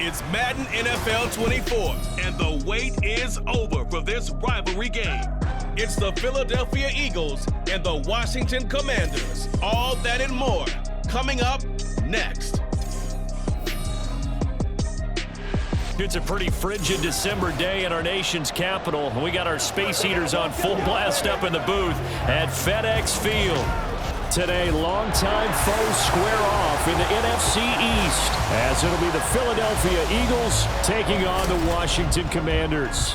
It's Madden NFL 24, and the wait is over for this rivalry game. It's the Philadelphia Eagles and the Washington Commanders. All that and more coming up next. It's a pretty frigid December day in our nation's capital. We got our space heaters on full blast up in the booth at FedEx Field. Today, longtime foes square off in the NFC East, as it'll be the Philadelphia Eagles taking on the Washington Commanders.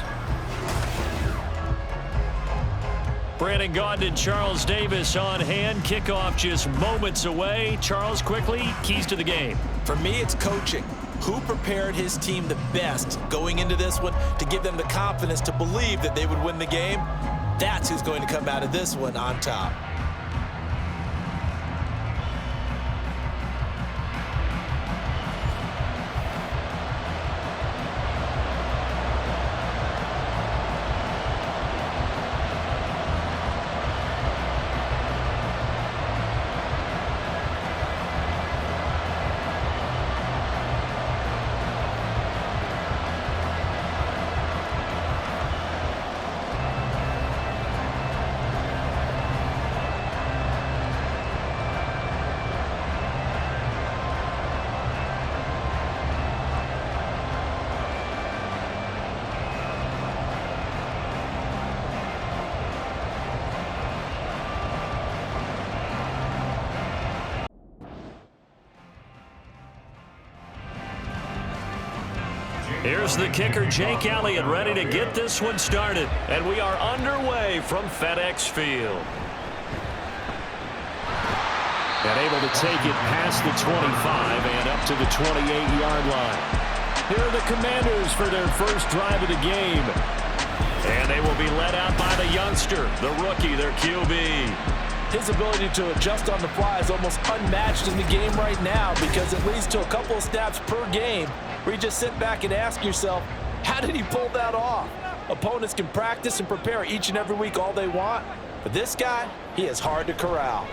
Brandon Gaudin and Charles Davis on hand. Kickoff just moments away. Charles, quickly, keys to the game. For me, it's coaching. Who prepared his team the best going into this one to give them the confidence to believe that they would win the game? That's who's going to come out of this one on top. Here's the kicker, Jake Elliott, ready to get this one started. And we are underway from FedEx Field. And able to take it past the 25 and up to the 28-yard line. Here are the Commanders for their first drive of the game. And they will be led out by the youngster, the rookie, their QB. His ability to adjust on the fly is almost unmatched in the game right now because it leads to a couple of snaps per game where you just sit back and ask yourself, how did he pull that off? Opponents can practice and prepare each and every week all they want, but this guy, he is hard to corral.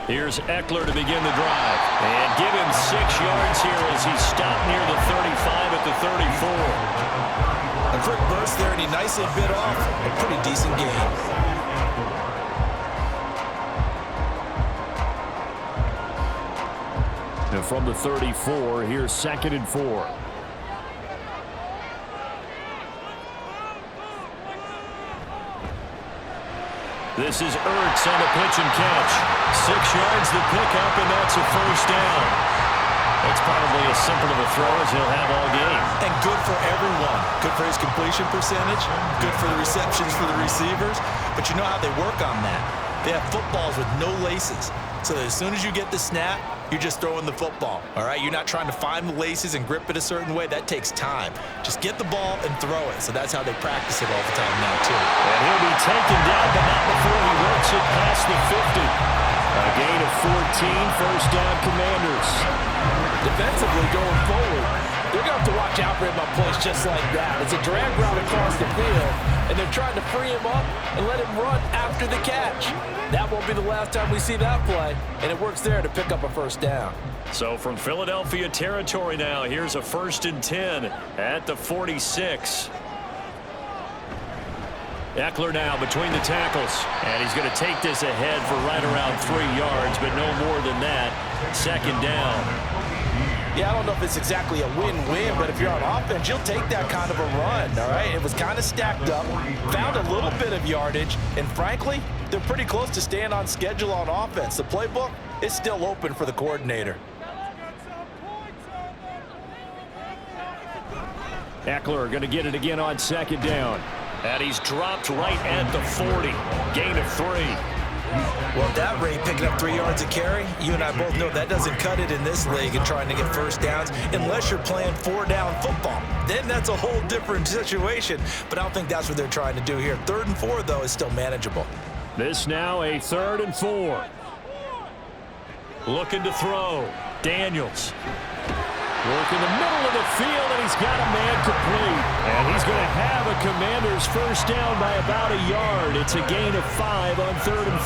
Here's Eckler to begin the drive. And give him 6 yards here as he stopped near the 35 at the 34. A quick burst there, and he nicely bit off a pretty decent game. And from the 34, here's 2nd and 4. This is Ertz on the pitch and catch. 6 yards the pickup, and that's a first down. It's probably as simple of a throw as he'll have all game. And good for everyone. Good for his completion percentage. Good for the receptions for the receivers. But you know how they work on that. They have footballs with no laces. So that as soon as you get the snap, you're just throwing the football, all right? You're not trying to find the laces and grip it a certain way. That takes time. Just get the ball and throw it. So that's how they practice it all the time now, too. And he'll be taken down, but not before he works it past the 50. A gain of 14, first down Commanders. Defensively going forward, they're going to have to watch out for him on plays just like that. It's a drag route across the field, and they're trying to free him up and let him run after the catch. That won't be the last time we see that play, and it works there to pick up a first down. So from Philadelphia territory now, here's a 1st and 10 at the 46. Eckler now between the tackles, and he's going to take this ahead for right around 3 yards, but no more than that. 2nd down. Yeah, I don't know if it's exactly a win-win, but if you're on offense, you'll take that kind of a run, all right? It was kind of stacked up, found a little bit of yardage, and frankly, they're pretty close to staying on schedule on offense. The playbook is still open for the coordinator. Eckler going to get it again on 2nd down. And he's dropped right at the 40. Gain of 3. Well, at that rate, picking up 3 yards a carry, you and I both know that doesn't cut it in this league and trying to get first downs unless you're playing 4-down football. Then that's a whole different situation, but I don't think that's what they're trying to do here. 3rd and 4, though, is still manageable. This now a 3rd and 4. Looking to throw. Daniels. Work in the middle of the field, and he's got a man complete. And he's going to have a Commanders first down by about a yard. It's a gain of 5 on 3rd and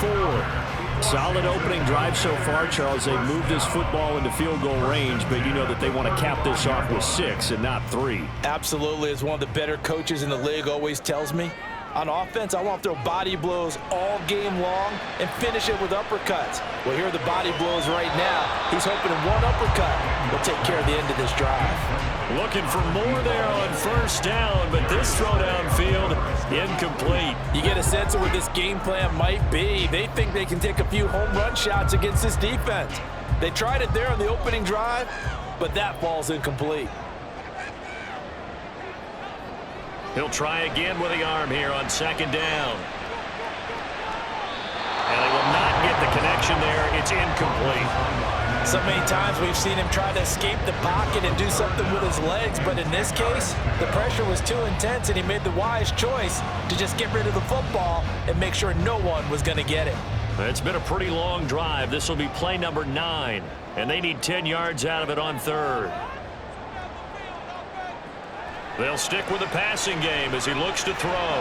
4. Solid opening drive so far, Charles. They've moved this football into field goal range, but you know that they want to cap this off with 6 and not 3. Absolutely. As one of the better coaches in the league always tells me, on offense, I want to throw body blows all game long and finish it with uppercuts. Well, here are the body blows right now. He's hoping in one uppercut will take care of the end of this drive. Looking for more there on first down, but this throw downfield, incomplete. You get a sense of what this game plan might be. They think they can take a few home run shots against this defense. They tried it there on the opening drive, but that ball's incomplete. He'll try again with the arm here on 2nd down. And they will not get the connection there. It's incomplete. So many times we've seen him try to escape the pocket and do something with his legs, but in this case, the pressure was too intense and he made the wise choice to just get rid of the football and make sure no one was going to get it. It's been a pretty long drive. This will be play number 9, and they need 10 yards out of it on 3rd. They'll stick with the passing game as he looks to throw.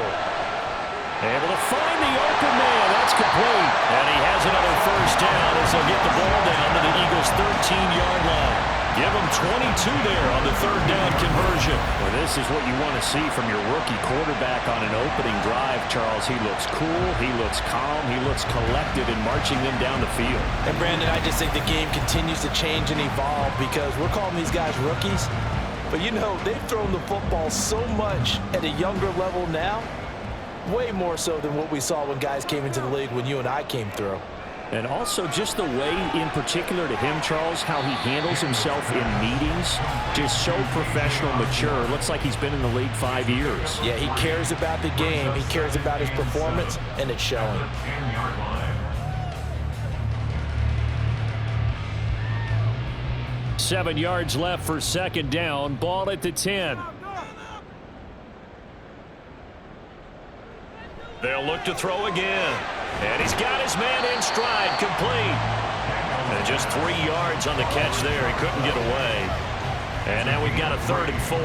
Able to find the open man. That's complete. And he has another first down as they'll get the ball down to the Eagles' 13-yard line. Give them 22 there on the 3rd down conversion. Well, this is what you want to see from your rookie quarterback on an opening drive, Charles. He looks cool. He looks calm. He looks collected in marching them down the field. And, Brandon, I just think the game continues to change and evolve because we're calling these guys rookies. But, you know, they've thrown the football so much at a younger level now, way more so than what we saw when guys came into the league when you and I came through. And also just the way, in particular to him, Charles, how he handles himself in meetings, just so professional, mature. Looks like he's been in the league 5 years. Yeah, he cares about the game. He cares about his performance, and it's showing. Seven yards left for 2nd down. Ball at the 10. They'll look to throw again. And he's got his man in stride, complete. And just 3 yards on the catch there. He couldn't get away. And now we've got a 3rd and 4.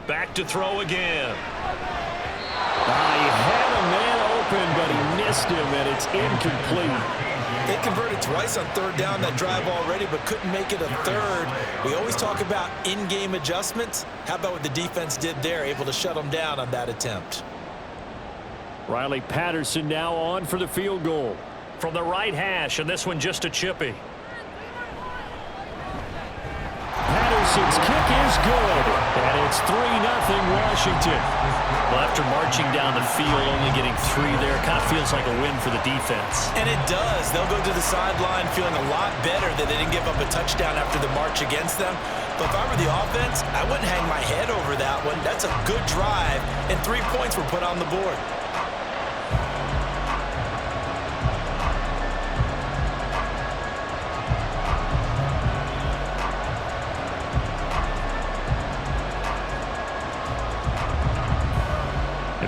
Back to throw again. He had a man open, but he missed him, and it's incomplete. They converted twice on 3rd down that drive already, but couldn't make it a 3rd. We always talk about in-game adjustments. How about what the defense did there, able to shut them down on that attempt? Riley Patterson now on for the field goal. From the right hash, and this one just a chippy. Patterson's kick is good, and it's 3-0 Washington. Well, after marching down the field, only getting 3 there, kind of feels like a win for the defense. And it does. They'll go to the sideline feeling a lot better that they didn't give up a touchdown after the march against them. But if I were the offense, I wouldn't hang my head over that one. That's a good drive, and 3 points were put on the board.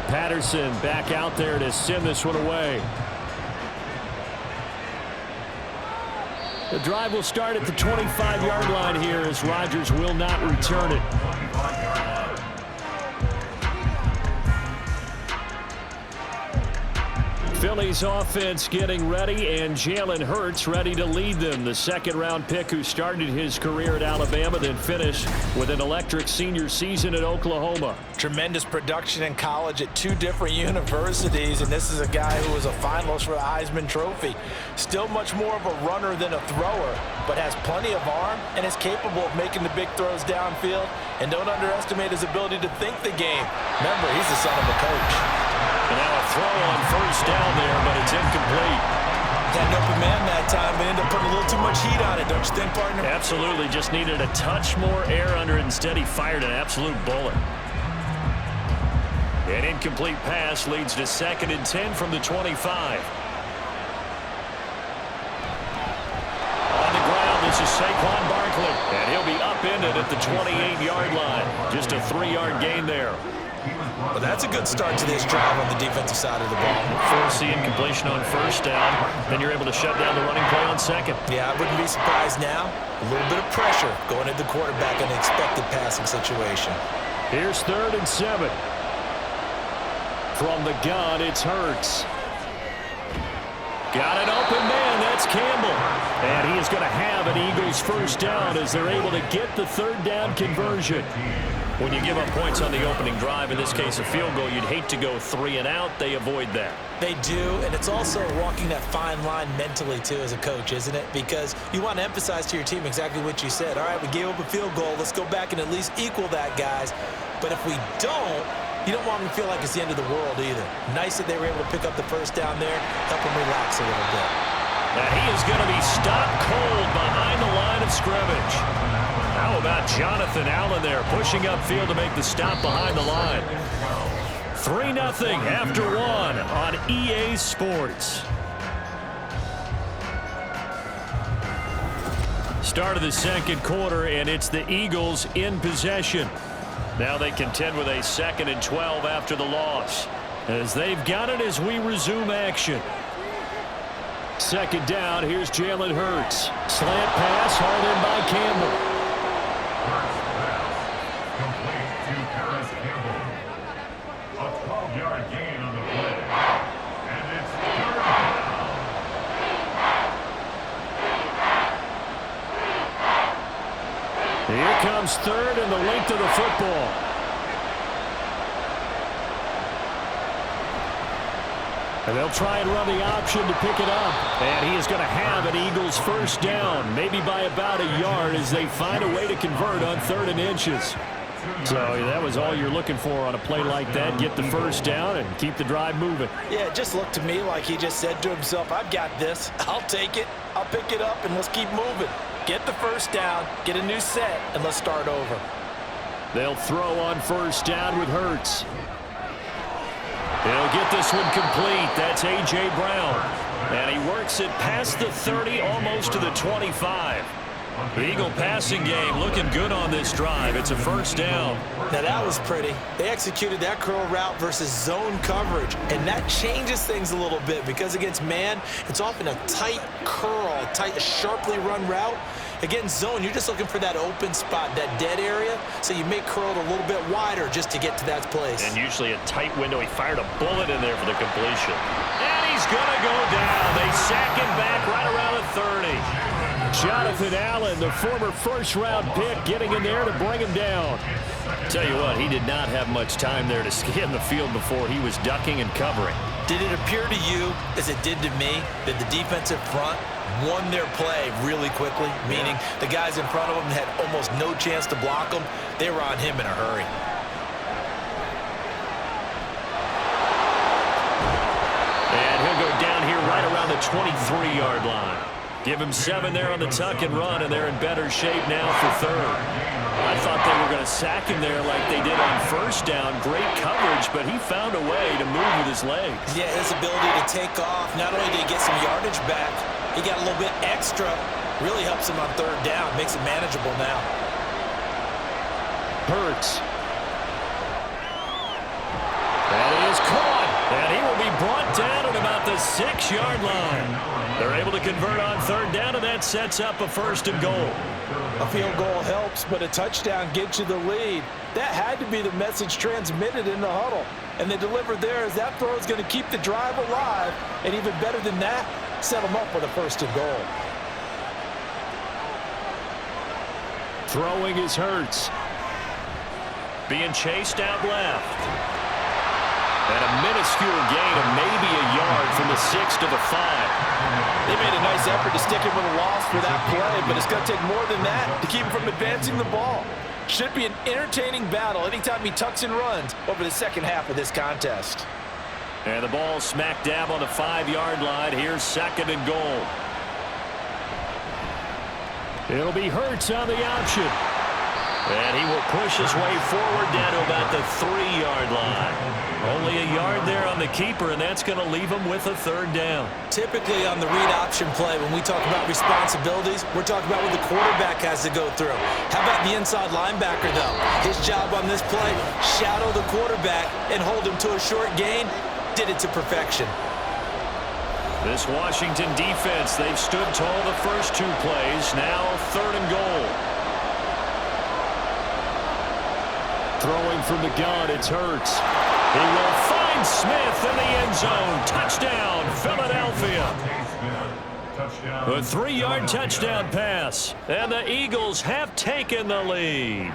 Patterson back out there to send this one away. The drive will start at the 25-yard line here as Rodgers will not return it. Philly's offense getting ready, and Jalen Hurts ready to lead them. The 2nd-round pick who started his career at Alabama, then finished with an electric senior season at Oklahoma. Tremendous production in college at 2 different universities, and this is a guy who was a finalist for the Heisman Trophy. Still much more of a runner than a thrower, but has plenty of arm and is capable of making the big throws downfield. And don't underestimate his ability to think the game. Remember, he's the son of a coach. And now a throw on first down there, but it's incomplete. Had an open man that time, but ended up putting a little too much heat on it, don't you think, partner? Absolutely. Just needed a touch more air under it. Instead, he fired an absolute bullet. An incomplete pass leads to 2nd and 10 from the 25. On the ground, this is Saquon Barkley, and he'll be up upended at the 28-yard line. Just a 3-yard gain there. Well, that's a good start to this drive on the defensive side of the ball. Forcing completion on first down. Then you're able to shut down the running play on second. Yeah, I wouldn't be surprised now. A little bit of pressure going at the quarterback in an expected passing situation. Here's 3rd and 7. From the gun, it's Hurts. Got an open man. That's Campbell. And he is going to have an Eagles first down as they're able to get the 3rd down conversion. When you give up points on the opening drive, in this case a field goal, you'd hate to go 3 and out. They avoid that. They do, and it's also walking that fine line mentally, too, as a coach, isn't it? Because you want to emphasize to your team exactly what you said. All right, we gave up a field goal. Let's go back and at least equal that, guys. But if we don't, you don't want them to feel like it's the end of the world either. Nice that they were able to pick up the first down there, help them relax a little bit. Now he is going to be stopped cold behind the line of scrimmage. How about Jonathan Allen there pushing upfield to make the stop behind the line? 3-0 after 1 on EA Sports. Start of the second quarter, and it's the Eagles in possession. Now they contend with a 2nd and 12 after the loss, as they've got it as we resume action. 2nd down, here's Jalen Hurts. Slant pass, hauled in by Campbell. Here comes 3rd and the length of the football. And they'll try and run the option to pick it up. And he is going to have an Eagles first down, maybe by about a yard as they find a way to convert on 3rd and inches. So that was all you're looking for on a play like that. Get the first down and keep the drive moving. Yeah, it just looked to me like he just said to himself, I've got this. I'll take it. I'll pick it up, and let's keep moving. Get the first down, get a new set, and let's start over. They'll throw on first down with Hurts. He'll get this one complete. That's A.J. Brown. And he works it past the 30, almost to the 25. The Eagle passing game looking good on this drive. It's a first down. Now that was pretty. They executed that curl route versus zone coverage, and that changes things a little bit because against man, it's often a tight curl, tight, sharply run route. Against zone, you're just looking for that open spot, that dead area, so you may curl it a little bit wider just to get to that place. And usually a tight window. He fired a bullet in there for the completion. And he's going to go down. They sack him back right around the 30. Jonathan Allen, the former first-round pick, getting in there to bring him down. Tell you what, he did not have much time there to scan the field before he was ducking and covering. Did it appear to you, as it did to me, that the defensive front won their play really quickly, meaning the guys in front of him had almost no chance to block him? They were on him in a hurry. And he'll go down here right around the 23-yard line. Give him 7 there on the tuck and run, and they're in better shape now for 3rd. I thought they were going to sack him there like they did on first down. Great coverage, but he found a way to move with his legs. Yeah, his ability to take off. Not only did he get some yardage back, he got a little bit extra. Really helps him on 3rd down. Makes it manageable now. Hurts. That is caught. And he will be brought down at about the 6-yard line. They're able to convert on 3rd down, and that sets up a 1st and goal. A field goal helps, but a touchdown gets you the lead. That had to be the message transmitted in the huddle. And they delivered there as that throw is going to keep the drive alive. And even better than that, set them up with a 1st and goal. Throwing is Hurts. Being chased out left. And a minuscule gain of maybe a yard from the 6 to the 5. They made a nice effort to stick him with a loss for that play, but it's going to take more than that to keep him from advancing the ball. Should be an entertaining battle anytime he tucks and runs over the second half of this contest. And the ball smack dab on the 5-yard line. Here's 2nd and goal. It'll be Hurts on the option. And he will push his way forward down to about the 3-yard line. Only a yard there on the keeper, and that's going to leave him with a 3rd down. Typically on the read option play, when we talk about responsibilities, we're talking about what the quarterback has to go through. How about the inside linebacker, though? His job on this play, shadow the quarterback and hold him to a short gain. Did it to perfection. This Washington defense, they've stood tall the first 2 plays. Now 3rd and goal. Throwing from the gun, it's Hurts. He will find Smith in the end zone. Touchdown, Philadelphia. A 3-yard touchdown pass. And the Eagles have taken the lead.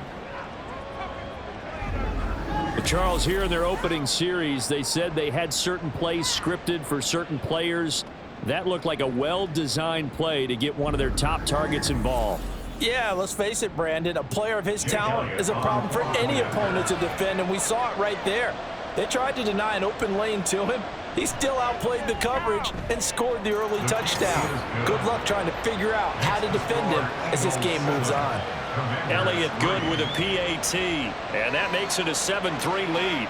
Charles, here in their opening series, they said they had certain plays scripted for certain players. That looked like a well-designed play to get one of their top targets involved. Yeah, let's face it, Brandon. A player of his talent is a problem for any opponent to defend, and we saw it right there. They tried to deny an open lane to him. He still outplayed the coverage and scored the early touchdown. Good luck trying to figure out how to defend him as this game moves on. Elliott good with a PAT, and that makes it a 7-3 lead.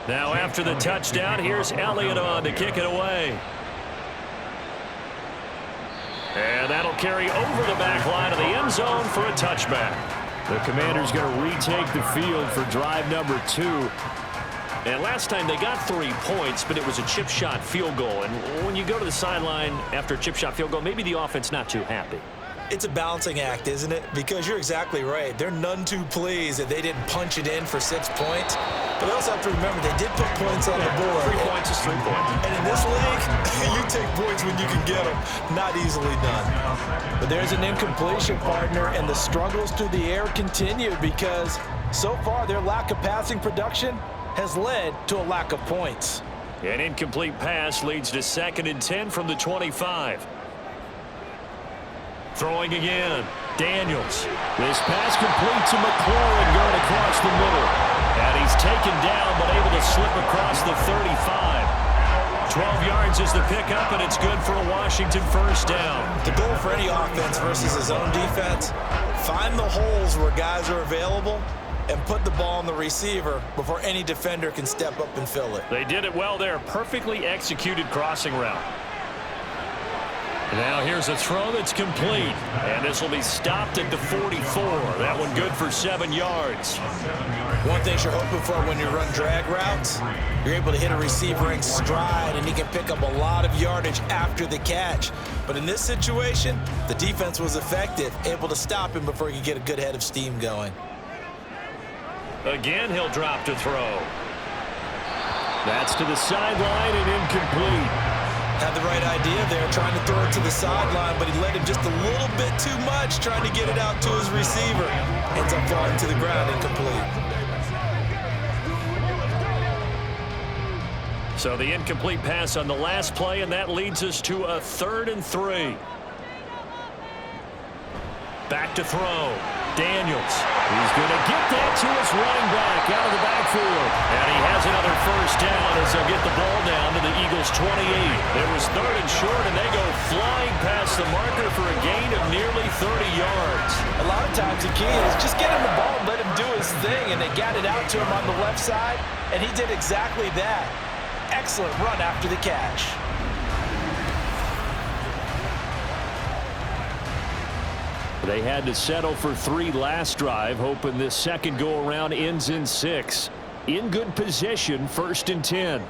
Now after the touchdown, here's Elliott on to kick it away. And that'll carry over the back line of the end zone for a touchback. The Commanders going to retake the field for drive number 2. And last time they got 3 points, but it was a chip shot field goal. And when you go to the sideline after a chip shot field goal, maybe the offense not too happy. It's a balancing act, isn't it? Because you're exactly right. They're none too pleased that they didn't punch it in for 6 points. But they also have to remember they did put points on the board. 3 points is 3 points. And in this league, you take points when you can get them. Not easily done. But there's an incompletion, partner, and the struggles through the air continue because so far their lack of passing production has led to a lack of points. An incomplete pass leads to 2nd and 10 from the 25. Throwing again. Daniels. This pass complete to McLaurin going across the middle. And he's taken down but able to slip across the 35. 12 yards is the pickup, and it's good for a Washington 1st down. The goal for any offense versus his own defense, find the holes where guys are available and put the ball on the receiver before any defender can step up and fill it. They did it well there. Perfectly executed crossing route. Now here's a throw that's complete, and this will be stopped at the 44. That one good for 7 yards. One thing you're hoping for when you run drag routes, you're able to hit a receiver in stride, and he can pick up a lot of yardage after the catch. But in this situation, the defense was effective, able to stop him before he could get a good head of steam going. Again, he'll drop to throw. That's to the sideline and incomplete. Had the right idea there, trying to throw it to the sideline, but he let him just a little bit too much, trying to get it out to his receiver. Ends up falling to the ground incomplete. So the incomplete pass on the last play, and that leads us to a 3rd and 3. Back to throw. Daniels. He's going to get that to his running back out of the backfield. And he has another 1st down as they'll get the ball down to the Eagles' 28. It was 3rd and short, and they go flying past the marker for a gain of nearly 30 yards. A lot of times the key is just get him the ball and let him do his thing, and they got it out to him on the left side, and he did exactly that. Excellent run after the catch. They had to settle for 3 last drive, hoping this second go-around ends in 6. In good position, 1st and 10.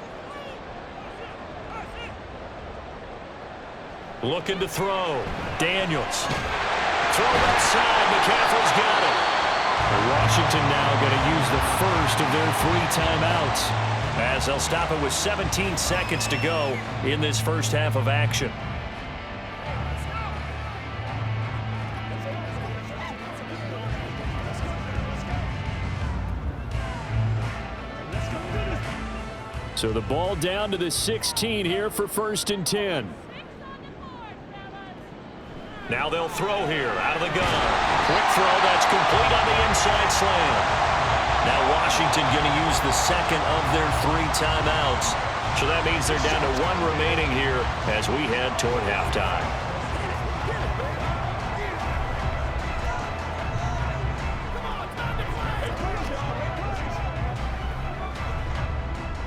Looking to throw. Daniels. Throw outside. McCaffrey's got it. Washington now going to use the first of their 3 timeouts, as they'll stop it with 17 seconds to go in this first half of action. So the ball down to the 16 here for 1st and 10. Now they'll throw here out of the gun. Quick throw, that's complete on the inside slant. Now Washington going to use the second of their 3 timeouts. So that means they're down to 1 remaining here as we head toward halftime.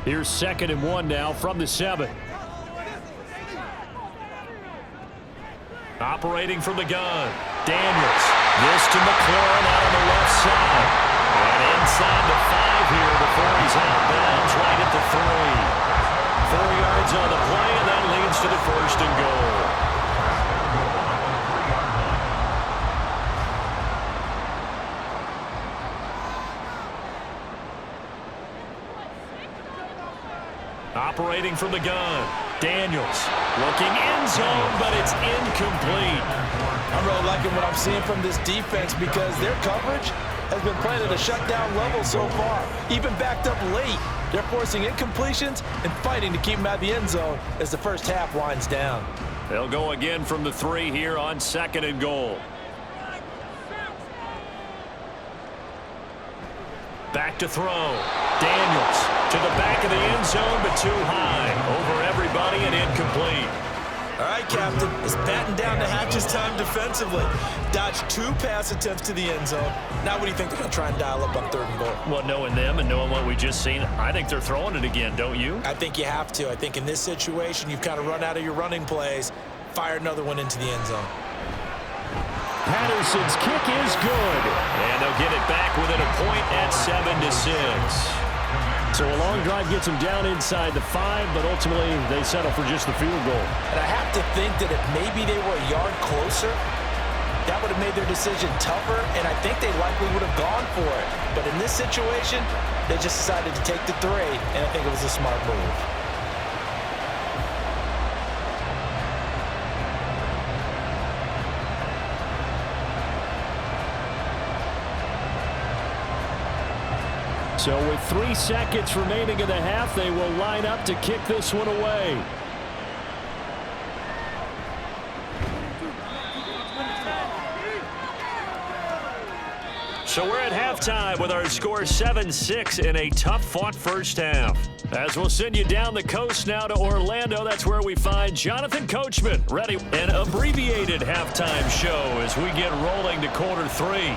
Here's 2nd and 1 now from the 7. Operating from the gun. Daniels. This to McLaurin out on the left side. And inside the 5 here before he's out of bounds right at the 3. 4 yards on the play, and that leads to the 1st and goal. Operating from the gun. Daniels looking end zone, but it's incomplete. I'm really liking what I'm seeing from this defense because their coverage has been playing at a shutdown level so far. Even backed up late, they're forcing incompletions and fighting to keep them out of the end zone as the first half winds down. They'll go again from the 3 here on 2nd and goal. Back to throw. Daniels to the back of the end zone, but too high. Over everybody and incomplete. All right, Captain. It's batten down to Hatch's time defensively. Dodged 2 pass attempts to the end zone. Now what do you think they're going to try and dial up on 3rd and goal? Well, knowing them and knowing what we just seen, I think they're throwing it again, don't you? I think you have to. I think in this situation, you've kind of run out of your running plays. Fire another one into the end zone. Patterson's kick is good. And they'll get it back within a point at 7-6. So a long drive gets them down inside the 5, but ultimately they settle for just the field goal. And I have to think that if maybe they were a yard closer, that would have made their decision tougher, and I think they likely would have gone for it. But in this situation, they just decided to take the 3, and I think it was a smart move. So with 3 seconds remaining in the half, they will line up to kick this one away. So we're at halftime with our score 7-6 in a tough-fought first half. As we'll send you down the coast now to Orlando, that's where we find Jonathan Coachman ready. An abbreviated halftime show as we get rolling to quarter 3.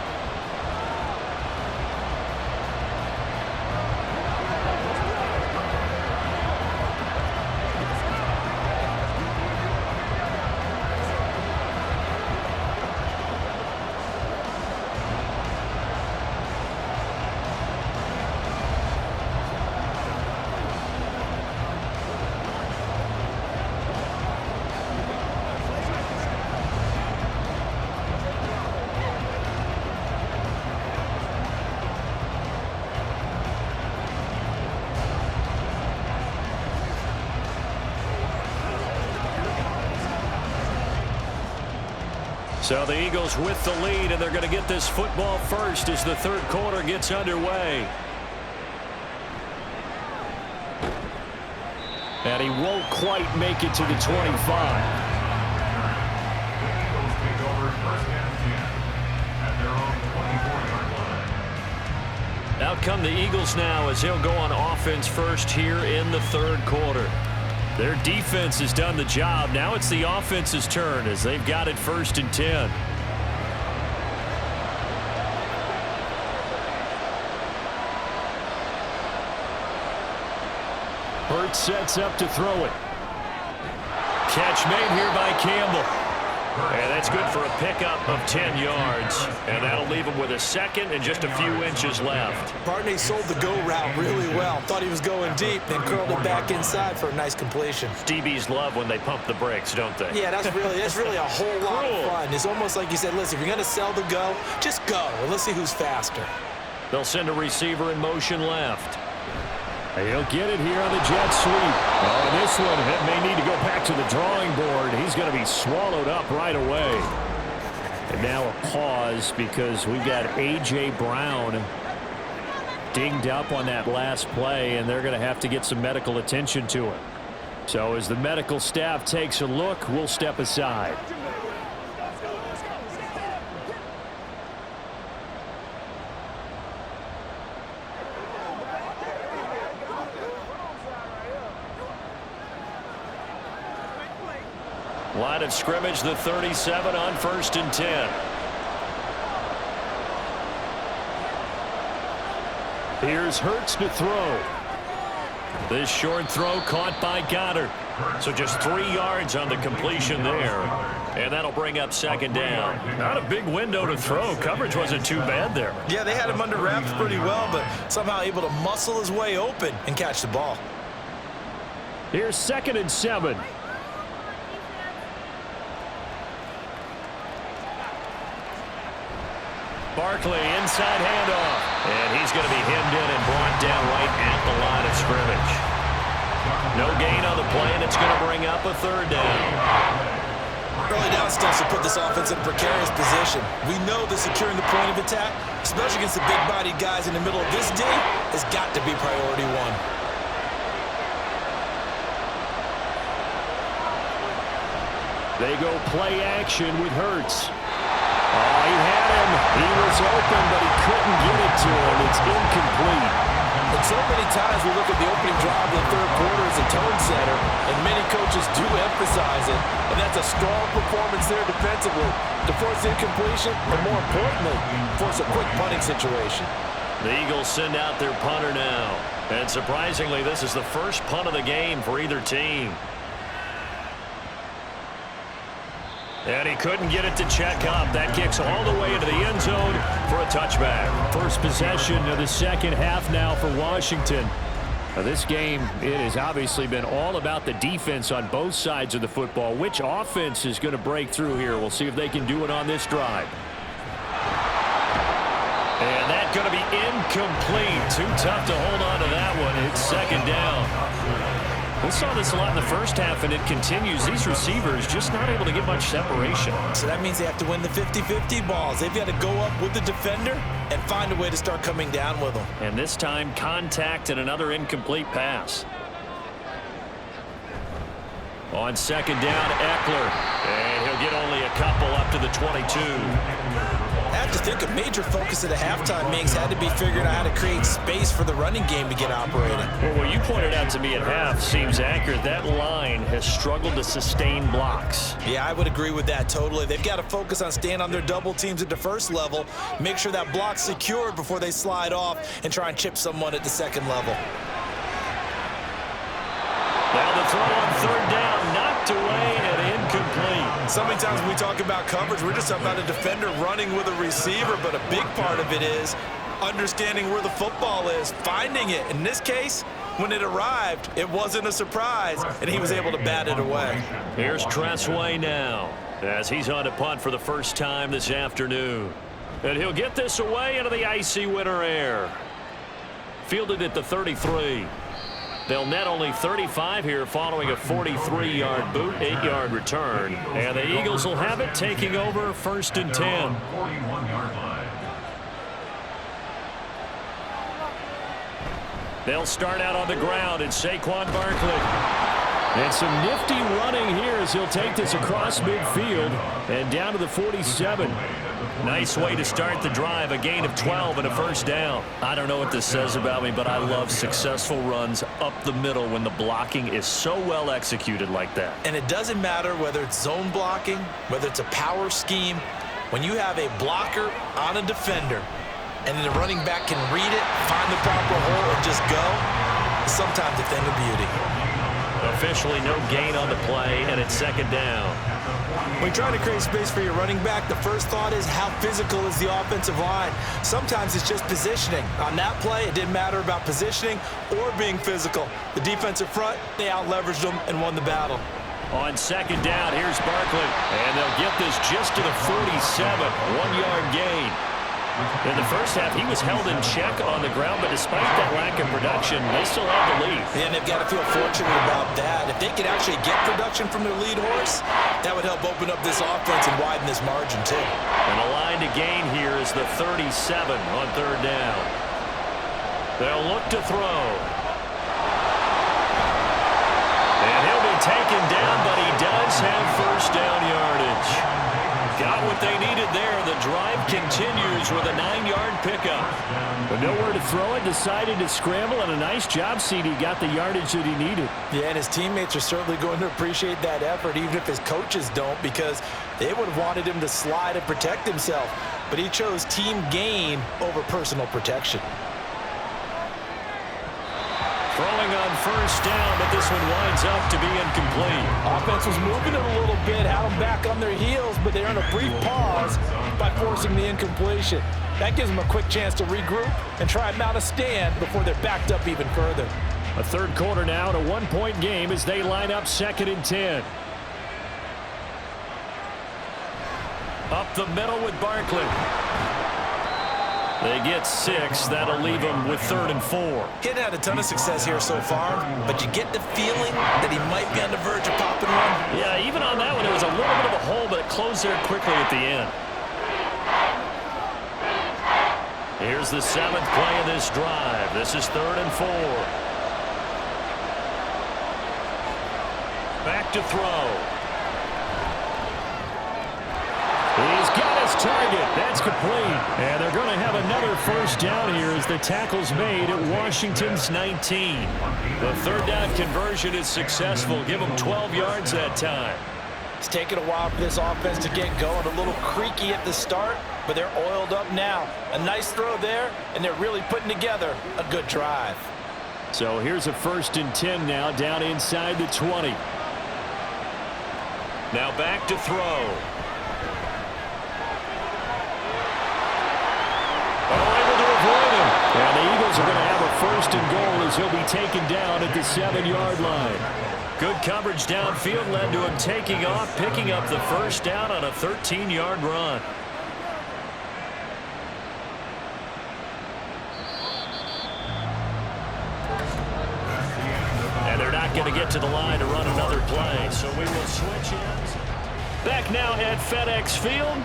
So the Eagles with the lead, and they're going to get this football first as the 3rd quarter gets underway. And he won't quite make it to the 25. Out come the Eagles now as they'll go on offense first here in the 3rd quarter. Their defense has done the job. Now it's the offense's turn as they've got it 1st and 10. Hurts sets up to throw it. Catch made here by Campbell. And that's good for a pickup of 10 yards. And that'll leave him with a 2nd and just a few inches left. Barney sold the go route really well. Thought he was going deep, then curled it back inside for a nice completion. DBs love when they pump the brakes, don't they? Yeah, that's really a whole lot of fun. It's almost like you said, listen, if you're going to sell the go, just go. And let's see who's faster. They'll send a receiver in motion left. He'll get it here on the jet sweep. Oh, this one may need to go back to the drawing board. He's going to be swallowed up right away. And now a pause because we've got A.J. Brown dinged up on that last play, and they're going to have to get some medical attention to him. So as the medical staff takes a look, we'll step aside. Line of scrimmage, the 37 on 1st and 10. Here's Hurts to throw. This short throw caught by Goddard. So just 3 yards on the completion there. And that'll bring up 2nd down. Not a big window to throw. Coverage wasn't too bad there. Yeah, they had him under wraps pretty well, but somehow able to muscle his way open and catch the ball. Here's 2nd and 7. Barkley, inside handoff. And he's going to be hemmed in and brought down right at the line of scrimmage. No gain on the play, and it's going to bring up a 3rd down. Early down still should put this offense in a precarious position. We know that securing the point of attack, especially against the big-bodied guys in the middle of this D, has got to be priority 1. They go play action with Hurts. Oh, he had him. He was open, but he couldn't get it to him. It's incomplete. And so many times we look at the opening drive of the 3rd quarter as a tone setter, and many coaches do emphasize it, and that's a strong performance there defensively to force incompletion, and more importantly, force a quick punting situation. The Eagles send out their punter now. And surprisingly, this is the first punt of the game for either team. And he couldn't get it to check up. That kicks all the way into the end zone for a touchback. First possession of the 2nd half now for Washington. Now this game, it has obviously been all about the defense on both sides of the football. Which offense is going to break through here? We'll see if they can do it on this drive. And that's going to be incomplete. Too tough to hold on to that one. It's 2nd down. We saw this a lot in the first half, and it continues. These receivers just not able to get much separation. So that means they have to win the 50-50 balls. They've got to go up with the defender and find a way to start coming down with them. And this time, contact and another incomplete pass. On 2nd down, Eckler. And he'll get only a couple up to the 22. I have to think a major focus at the halftime, Mings, had to be figuring out how to create space for the running game to get operating. Well, what you pointed out to me at half seems accurate. That line has struggled to sustain blocks. Yeah, I would agree with that totally. They've got to focus on staying on their double teams at the 1st level, make sure that block's secured before they slide off and try and chip someone at the 2nd level. Now the throw on 3rd down, knocked away and incomplete. So many times when we talk about coverage, we're just talking about a defender running with a receiver, but a big part of it is understanding where the football is, finding it. In this case, when it arrived, it wasn't a surprise, and he was able to bat it away. Here's Tressway now as he's on to punt for the first time this afternoon. And he'll get this away into the icy winter air. Fielded at the 33. They'll net only 35 here following a 43-yard boot, 8-yard return. And the Eagles will have it taking over 1st and 10. They'll start out on the ground, and Saquon Barkley. And some nifty running here as he'll take this across midfield and down to the 47. Nice way to start the drive, a gain of 12 and a 1st down. I don't know what this says about me, but I love successful runs up the middle when the blocking is so well executed like that. And it doesn't matter whether it's zone blocking, whether it's a power scheme. When you have a blocker on a defender and then the running back can read it, find the proper hole, and just go, it's sometimes a thing of beauty. Officially no gain on the play, and it's 2nd down. When you're trying to create space for your running back, the first thought is how physical is the offensive line. Sometimes it's just positioning. On that play, it didn't matter about positioning or being physical. The defensive front, they out-leveraged them and won the battle. On 2nd down, here's Barkley. And they'll get this just to the 47, 1-yard gain. In the first half, he was held in check on the ground, but despite that lack of production, they still have the lead. And they've got to feel fortunate about that. If they could actually get production from their lead horse, that would help open up this offense and widen this margin, too. And the line to gain here is the 37 on 3rd down. They'll look to throw. And he'll be taken down, but he does have 1st down yardage. Got what they needed there. The drive continues with a 9-yard pickup. But nowhere to throw it, decided to scramble, and a nice job, CD. Got the yardage that he needed. Yeah, and his teammates are certainly going to appreciate that effort, even if his coaches don't, because they would have wanted him to slide and protect himself. But he chose team gain over personal protection. Throwing on first down, but this one winds up to be incomplete. Offense was moving it a little bit, had them back on their heels, but they're on a brief pause by forcing the incompletion. That gives them a quick chance to regroup and try and mount a stand before they're backed up even further. A third quarter now, and a one-point game as they line up 2nd and 10. Up the middle with Barkley. They get 6. That'll leave them with 3rd and 4. He hadn't had a ton of success here so far, but you get the feeling that he might be on the verge of popping one. Yeah, even on that one, it was a little bit of a hole, but it closed there quickly at the end. Here's the 7th play of this drive. This is 3rd and 4. Back to throw. He's got his target. That's complete. And they're going to have another first down here as the tackle's made at Washington's 19. The 3rd down conversion is successful. Give them 12 yards that time. It's taken a while for this offense to get going. A little creaky at the start, but they're oiled up now. A nice throw there, and they're really putting together a good drive. So here's a 1st and 10 now, down inside the 20. Now back to throw. Able to avoid him. And the Eagles are going to have a 1st and goal as he'll be taken down at the 7-yard line. Good coverage downfield led to him taking off, picking up the first down on a 13-yard run. And they're not going to get to the line to run another play, so we will switch ends. Back now at FedEx Field.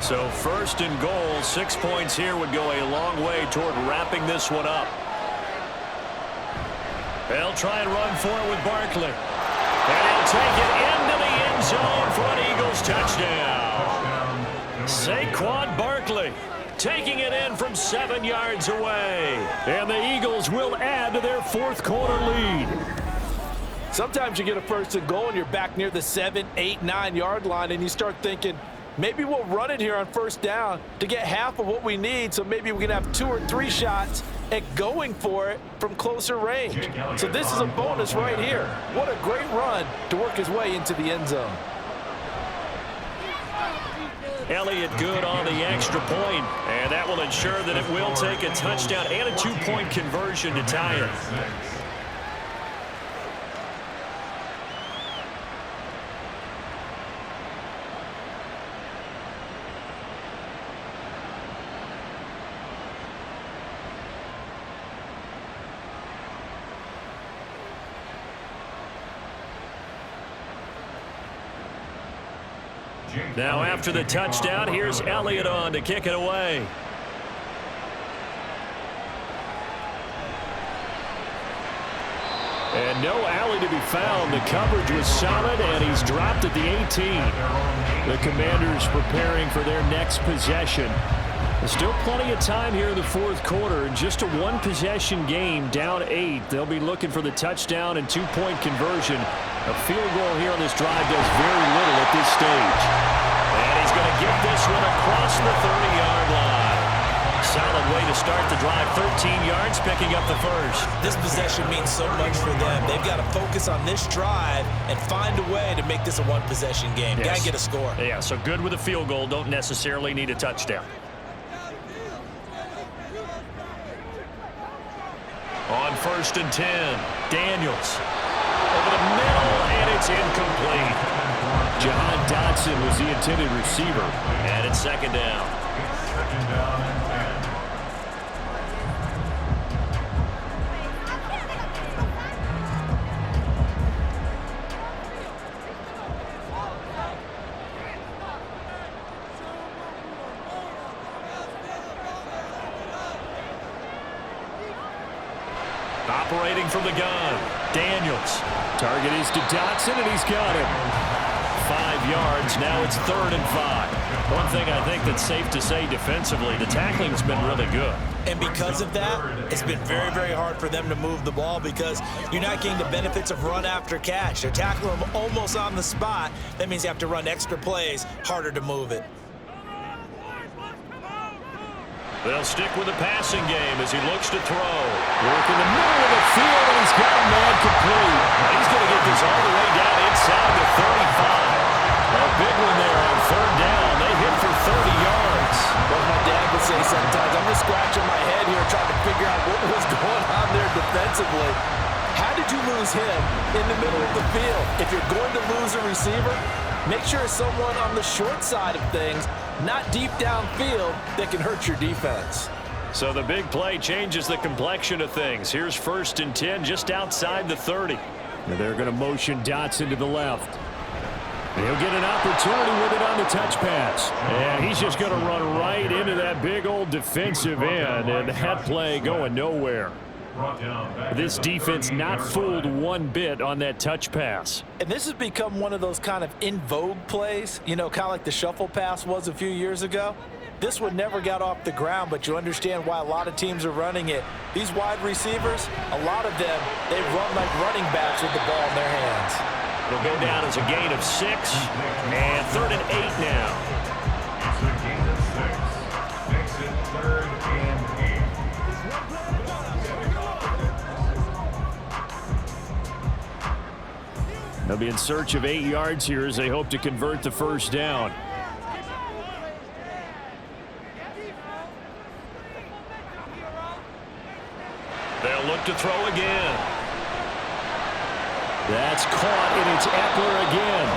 So 1st and goal, 6 points here would go a long way toward wrapping this one up. They'll try and run for it with Barkley. And he'll take it into the end zone for an Eagles touchdown. Saquon Barkley taking it in from 7 yards away. And the Eagles will add to their 4th quarter lead. Sometimes you get a 1st and goal and you're back near the 7, 8, 9-yard line, and you start thinking, maybe we'll run it here on 1st down to get half of what we need, so maybe we can have 2 or 3 shots at going for it from closer range. So this is a bonus right here. What a great run to work his way into the end zone. Elliott good on the extra point, and that will ensure that it will take a touchdown and a 2-point conversion to tie it. Now after the touchdown, here's Elliott on to kick it away. And no alley to be found. The coverage was solid, and he's dropped at the 18. The Commanders preparing for their next possession. There's still plenty of time here in the 4th quarter. Just a 1-possession game, down 8. They'll be looking for the touchdown and 2-point conversion. A field goal here on this drive does very little at this stage. And he's going to get this one across the 30-yard line. Solid way to start the drive. 13 yards, picking up the 1st. This possession means so much for them. They've got to focus on this drive and find a way to make this a 1-possession game. Yes. Got to get a score. Yeah, so good with a field goal. Don't necessarily need a touchdown. On 1st and 10, Daniels. Over the middle, and it's incomplete. Jahan Dotson was the intended receiver. And it's 2nd down. Operating from the gun, Daniels. Target is to Dotson, and he's got him. 5 yards. Now it's 3rd and 5. One thing I think that's safe to say defensively, the tackling's been really good. And because of that, it's been very, very hard for them to move the ball because you're not getting the benefits of run after catch. They're tackling them almost on the spot. That means you have to run extra plays, harder to move it. They'll stick with the passing game as he looks to throw. Work in the middle of the field, and he's got a man complete. He's going to get this all the way down inside the 35. A big one there on 3rd down. They hit for 30 yards. What my dad would say sometimes, I'm just scratching my head here trying to figure out what was going on there defensively. How did you lose him in the middle of the field? If you're going to lose a receiver, make sure it's someone on the short side of things, not deep downfield, that can hurt your defense. So the big play changes the complexion of things. Here's 1st and 10 just outside the 30. And they're going to motion Dotson to the left. He'll get an opportunity with it on the touch pass. And he's just going to run right into that big old defensive end, and that play going nowhere. This defense not fooled one bit on that touch pass. And this has become one of those kind of in vogue plays, you know, kind of like the shuffle pass was a few years ago. This one never got off the ground, but you understand why a lot of teams are running it. These wide receivers, a lot of them, they run like running backs with the ball in their hands. It'll go down as a gain of 6, and 3rd and 8 now. They'll be in search of 8 yards here as they hope to convert the 1st down. They'll look to throw again. That's caught, and it's Eckler again.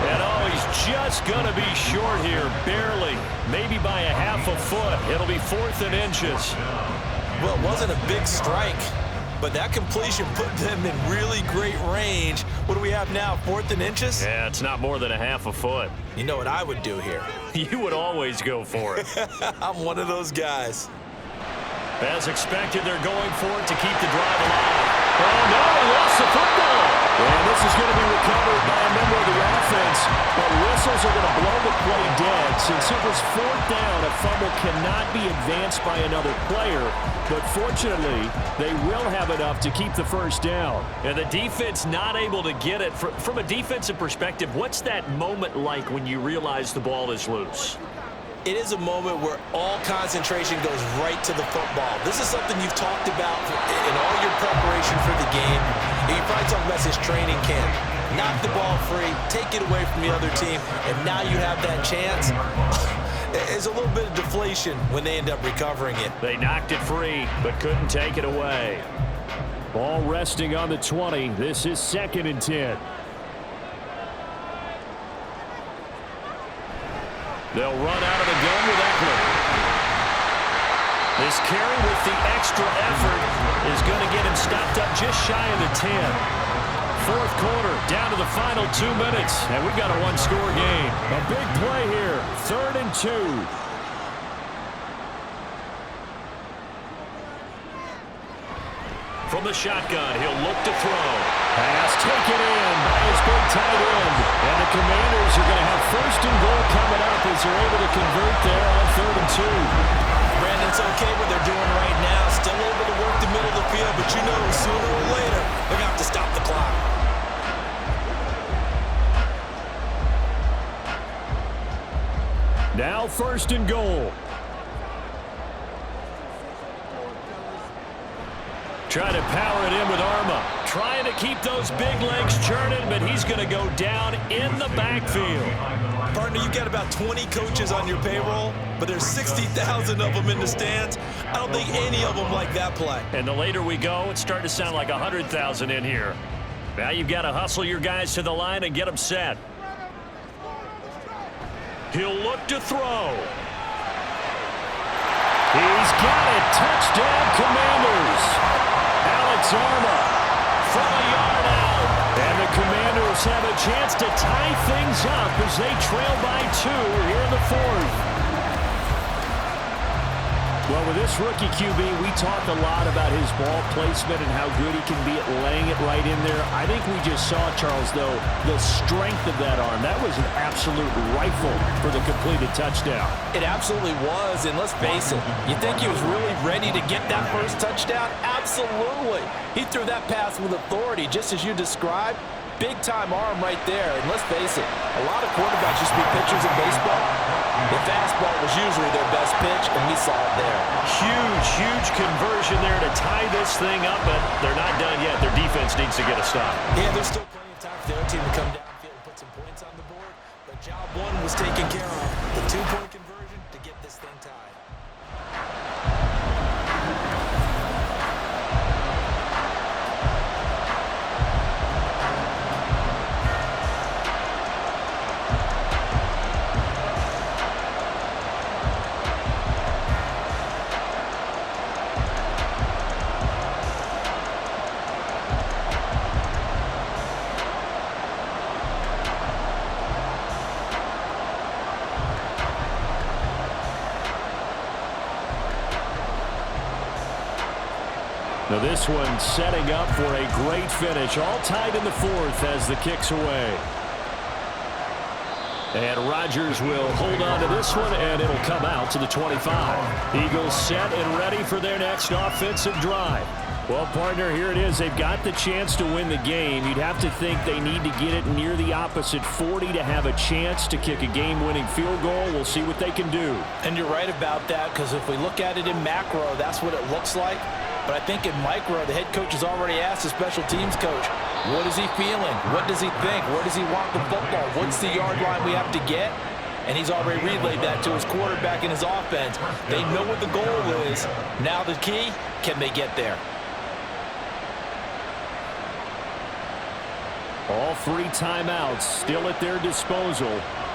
And oh, he's just going to be short here, barely. Maybe by a half a foot. It'll be 4th and inches. Well, it wasn't a big strike, but that completion put them in really great range. What do we have now, 4th and inches? Yeah, it's not more than a half a foot. You know what I would do here? You would always go for it. I'm one of those guys. As expected, they're going for it to keep the drive alive. Oh, no, he lost the football. And this is going to be recovered by a member of the offense. But whistles are going to blow the play dead. Since it was 4th down, a fumble cannot be advanced by another player. But fortunately, they will have enough to keep the 1st down. And the defense not able to get it. From a defensive perspective, what's that moment like when you realize the ball is loose? It is a moment where all concentration goes right to the football. This is something you've talked about in all your preparation for the game. You probably talk about this training camp. Knock the ball free, take it away from the other team, and now you have that chance. There's a little bit of deflation when they end up recovering it. They knocked it free, but couldn't take it away. Ball resting on the 20. This is 2nd and 10. They'll run out of the gun with Eckler. This carry with the extra effort is going to get him stopped up just shy of the 10. 4th quarter, down to the final 2 minutes, and we've got a one-score game. A big play here, 3rd and 2. From the shotgun, he'll look to throw. Pass taken in by his big tight end. And the Commanders are going to have 1st and goal coming up as they're able to convert there on 3rd and 2. Brandon, it's okay what they're doing right now. Still able to work the middle of the field, but you know sooner or later they're going to have to stop the clock. Now 1st and goal. Trying to power it in with Arma. Trying to keep those big legs churning, but he's going to go down in the backfield. Partner, you've got about 20 coaches on your payroll, but there's 60,000 of them in the stands. I don't think any of them like that play. And the later we go, it's starting to sound like 100,000 in here. Now you've got to hustle your guys to the line and get them set. He'll look to throw. He's got it. Touchdown, Commanders. Alex Arma from a yard out. And the Commanders have a chance to tie things up as they trail by 2 here in the 4th. Well, with this rookie QB, we talk a lot about his ball placement and how good he can be at laying it right in there. I think we just saw, Charles, though, the strength of that arm. That was an absolute rifle for the completed touchdown. It absolutely was, and let's face it, you think he was really ready to get that first touchdown? Absolutely. He threw that pass with authority, just as you described. Big-time arm right there, and let's face it, a lot of quarterbacks used to be pitchers in baseball. The fastball was usually their best pitch, and we saw it there. Huge conversion there to tie this thing up, but they're not done yet. Their defense needs to get a stop. Yeah, there's still plenty of time for the other team to come downfield and put some points on the board, but job one was taken care of. The two-point conversion to get this thing tied. Now this one setting up for a great finish. All tied in the fourth as the kick's away. And Rodgers will hold on to this one, and it'll come out to the 25. Eagles set and ready for their next offensive drive. Well, partner, here it is. They've got the chance to win the game. You'd have to think they need to get it near the opposite 40 to have a chance to kick a game-winning field goal. We'll see what they can do. And you're right about that, because if we look at it in macro, that's what it looks like. But I think in micro, the head coach has already asked the special teams coach, what is he feeling? What does he think? Where does he want the football? What's the yard line we have to get? And he's already relayed that to his quarterback and his offense. They know what the goal is. Now the key, can they get there? All three timeouts still at their disposal.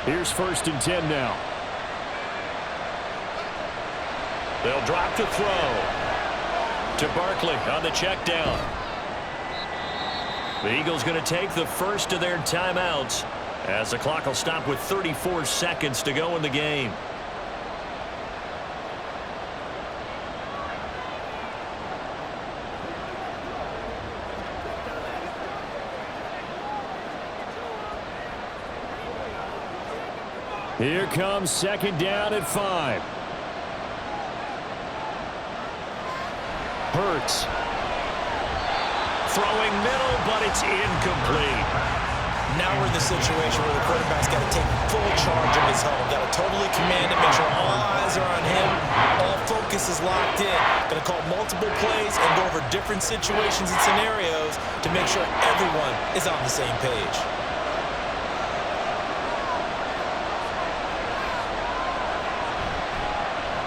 Here's 1st and 10 now. They'll drop to throw. To Barkley on the check down. The Eagles going to take the first of their timeouts as the clock will stop with 34 seconds to go in the game. Here comes 2nd down at 5. Hurts. Throwing middle, but it's incomplete. Now we're in the situation where the quarterback's got to take full charge of his huddle. Got to totally command it, make sure all eyes are on him. All focus is locked in. Going to call multiple plays and go over different situations and scenarios to make sure everyone is on the same page.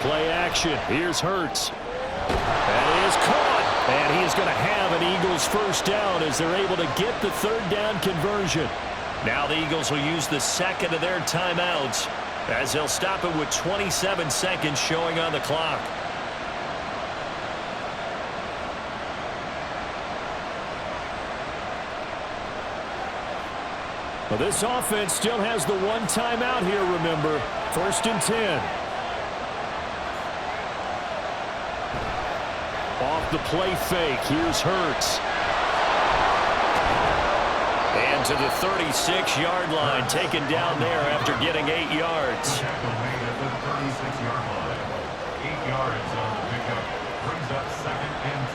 Play action. Here's Hurts. That is caught. And he is going to have an Eagles first down as they're able to get the 3rd down conversion. Now the Eagles will use the second of their timeouts as they'll stop it with 27 seconds showing on the clock. Well, this offense still has the one timeout here, remember. 1st and 10. Off the play fake, here's Hurts. And to the 36-yard line, taken down there after getting 8 yards. 8 yards on the pickup. Brings up 2nd and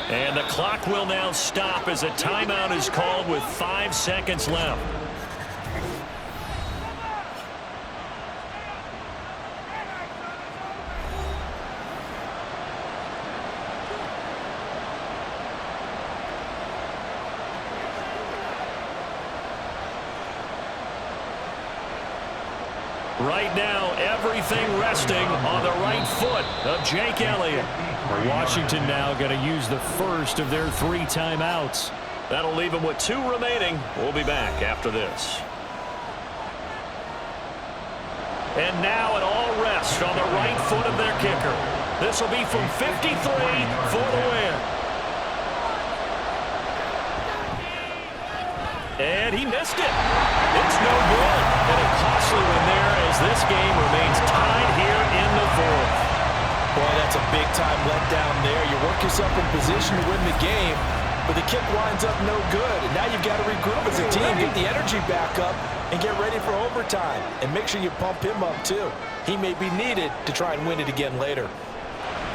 2. And the clock will now stop as a timeout is called with 5 seconds left. Right now, everything resting on the right foot of Jake Elliott. Washington now going to use the first of their 3 timeouts. That'll leave them with 2 remaining. We'll be back after this. And now it all rests on the right foot of their kicker. This will be from 53 for the win. And he missed it. It's no good. And a costly one there as this game remains tied here in the fourth. Boy, that's a big-time letdown there. You work yourself in position to win the game, but the kick winds up no good. And now you've got to regroup as a team, get the energy back up, and get ready for overtime. And make sure you pump him up, too. He may be needed to try and win it again later.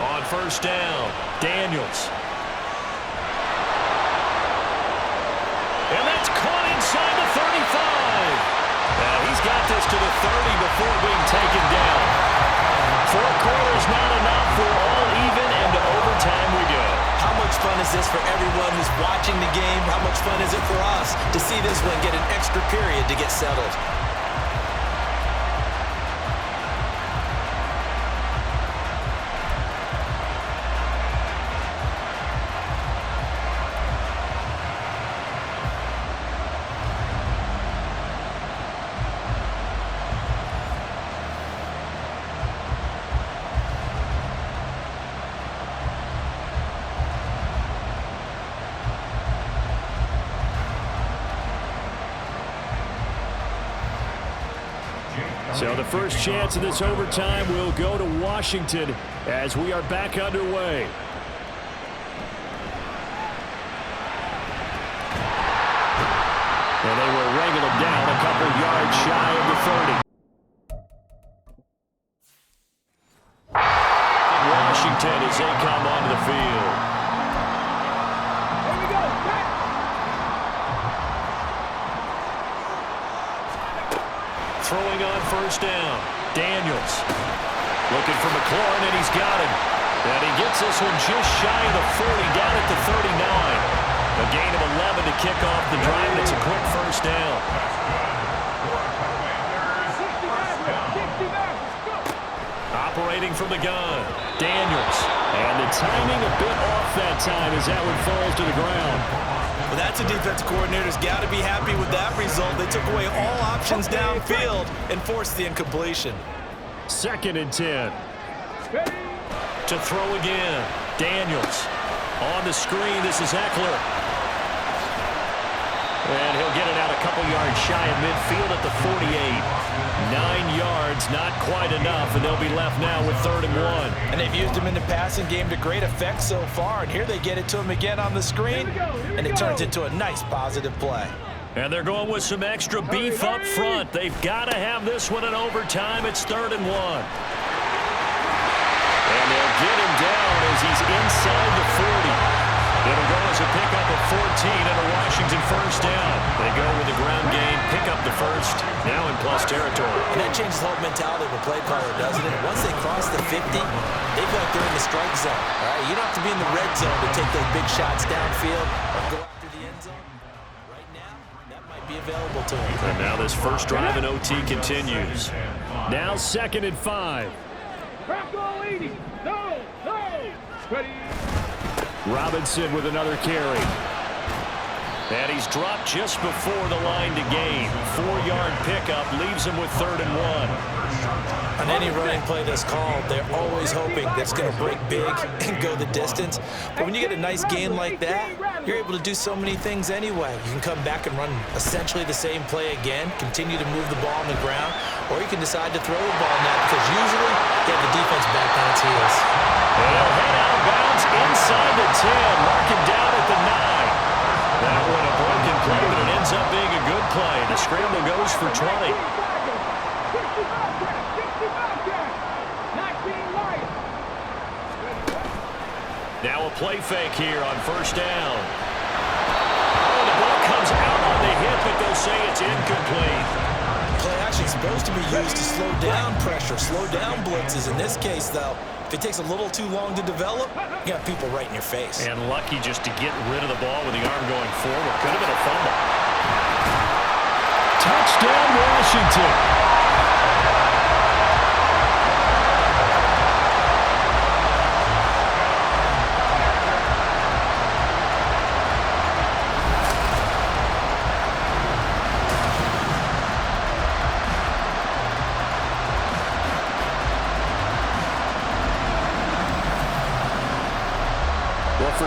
On first down, Daniels. And that's caught inside the 35. Now he's got this to the 30 before being taken down. 4 quarters not enough. We're all even, and to overtime we go. How much fun is this for everyone who's watching the game? How much fun is it for us to see this one get an extra period to get settled? So the first chance of this overtime will go to Washington as we are back underway. And they will wrangle him down a couple yards shy of the 30. Washington as they come onto the field. Throwing on first down. Daniels looking for McLaurin, and he's got him. And he gets this one just shy of the 40, down at the 39. A gain of 11 to kick off the drive, and it's a quick first down. Operating from the gun, Daniels. And the timing a bit off that time as that one falls to the ground. Well, that's a defensive coordinator's got to be happy with that result. They took away all options downfield and forced the incompletion. 2nd and 10. To throw again. Daniels on the screen. This is Eckler. And he'll get it out a couple yards shy of midfield at the 48. 9 yards, not quite enough, and they'll be left now with 3rd and 1. And they've used him in the passing game to great effect so far. And here they get it to him again on the screen, and it turns into a nice positive play. And they're going with some extra beef up front. They've got to have this one in overtime. It's 3rd and 1. And they'll get him down as he's inside the 40. It'll go as a pickup of 14 and a Washington first down. They go with the ground game, pick up the first, now in plus territory. And that changes the whole mentality of a play caller, doesn't it? Once they cross the 50, they feel like they're in the strike zone. All right? You don't have to be in the red zone to take those big shots downfield or go after the end zone. Right now, that might be available to them. And now this first drive in OT continues. Now 2nd and 5. Ready. Robinson with another carry. And he's dropped just before the line to gain. 4-yard pickup leaves him with 3rd and 1. On any running play that's called, they're always hoping that's going to break big and go the distance. But when you get a nice gain like that, you're able to do so many things anyway. You can come back and run essentially the same play again, continue to move the ball on the ground, or you can decide to throw the ball now because usually you have the defense back on its heels. And he'll head out of bounds inside the 10, marking down at the 9. That one a broken play, but it ends up being a good play. The scramble goes for 20. Now a play fake here on first down. Oh, the ball comes out on the hit, but they'll say it's incomplete. Play action is supposed to be used to slow down pressure, slow down blitzes. In this case, though, if it takes a little too long to develop, you got people right in your face. And lucky just to get rid of the ball with the arm going forward. Could have been a fumble. Touchdown, Washington.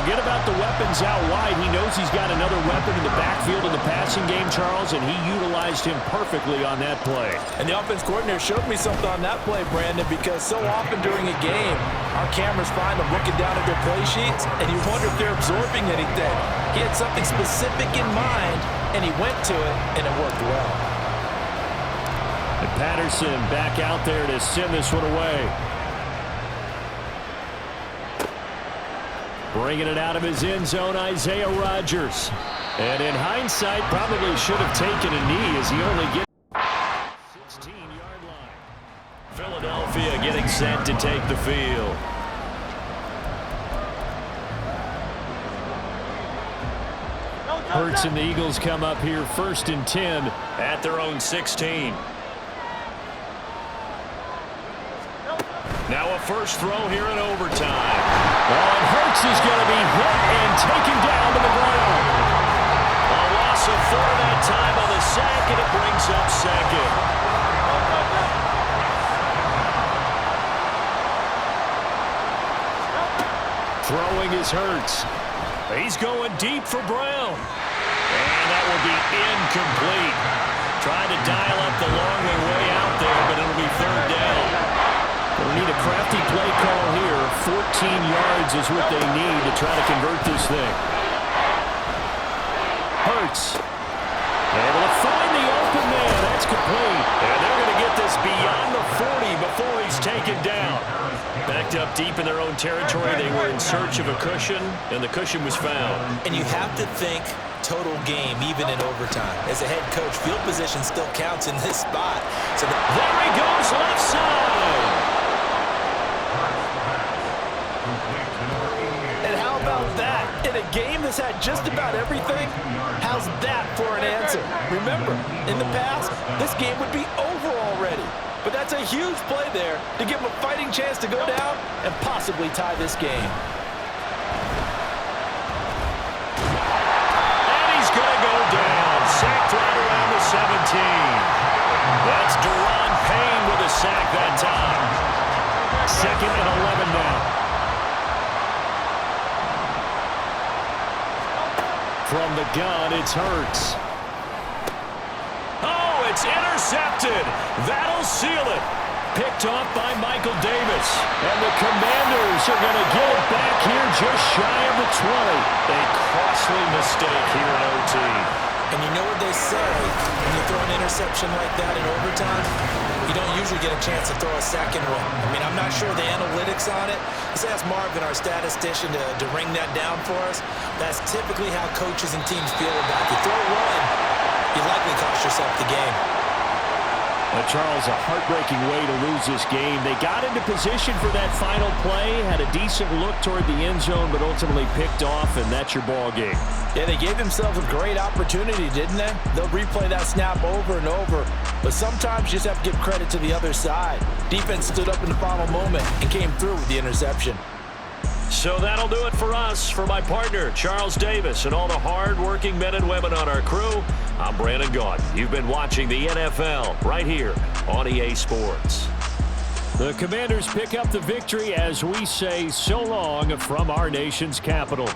forget about the weapons out wide. He knows he's got another weapon in the backfield in the passing game, Charles, and he utilized him perfectly on that play. And the offense coordinator showed me something on that play, Brandon, because so often during a game, our cameras find them looking down at their play sheets, and you wonder if they're absorbing anything. He had something specific in mind, and he went to it, and it worked well. And Patterson back out there to send this one away. Bringing it out of his end zone, Isaiah Rodgers. And in hindsight, probably should have taken a knee as he only gets 16-yard line. Philadelphia getting set to take the field. Hurts and the Eagles come up here 1st and 10 at their own 16. Now a first throw here in overtime. And Hurts is going to be hit and taken down to the ground. A loss of 4 that time on the sack, and it brings up second. Throwing is Hurts. He's going deep for Brown. And that will be incomplete. Trying to dial up the long way out there, but it'll be 3rd down. They'll need a crafty play call here. 14 yards is what they need to try to convert this thing. Hurts. Able to find the open man. That's complete. And they're going to get this beyond the 40 before he's taken down. Backed up deep in their own territory. They were in search of a cushion, and the cushion was found. And you have to think total game, even in overtime. As a head coach, field position still counts in this spot. So there he goes, left side. And how about that? In a game that's had just about everything, how's that for an answer? Remember, in the past, this game would be over already. But that's a huge play there to give him a fighting chance to go down and possibly tie this game. And he's going to go down. Sacked right around the 17. That's Deron Payne with a sack that time. 2nd and 11 now. From the gun, it's Hurts. Oh, it's intercepted. That'll seal it. Picked off by Michael Davis. And the Commanders are going to get it back here just shy of the 20. A costly mistake here in OT. And you know what they say, when you throw an interception like that in overtime, you don't usually get a chance to throw a second one. I mean, I'm not sure the analytics on it. Let's ask Marvin, our statistician, to ring that down for us. That's typically how coaches and teams feel about it. You throw one, you likely cost yourself the game. Charles, a heartbreaking way to lose this game. They got into position for that final play, had a decent look toward the end zone, but ultimately picked off, and that's your ball game. Yeah, they gave themselves a great opportunity, didn't they? They'll replay that snap over and over, but sometimes you just have to give credit to the other side. Defense stood up in the final moment and came through with the interception. So that'll do it for us. For my partner, Charles Davis, and all the hard-working men and women on our crew, I'm Brandon Gaudin. You've been watching the NFL right here on EA Sports. The Commanders pick up the victory as we say so long from our nation's capital.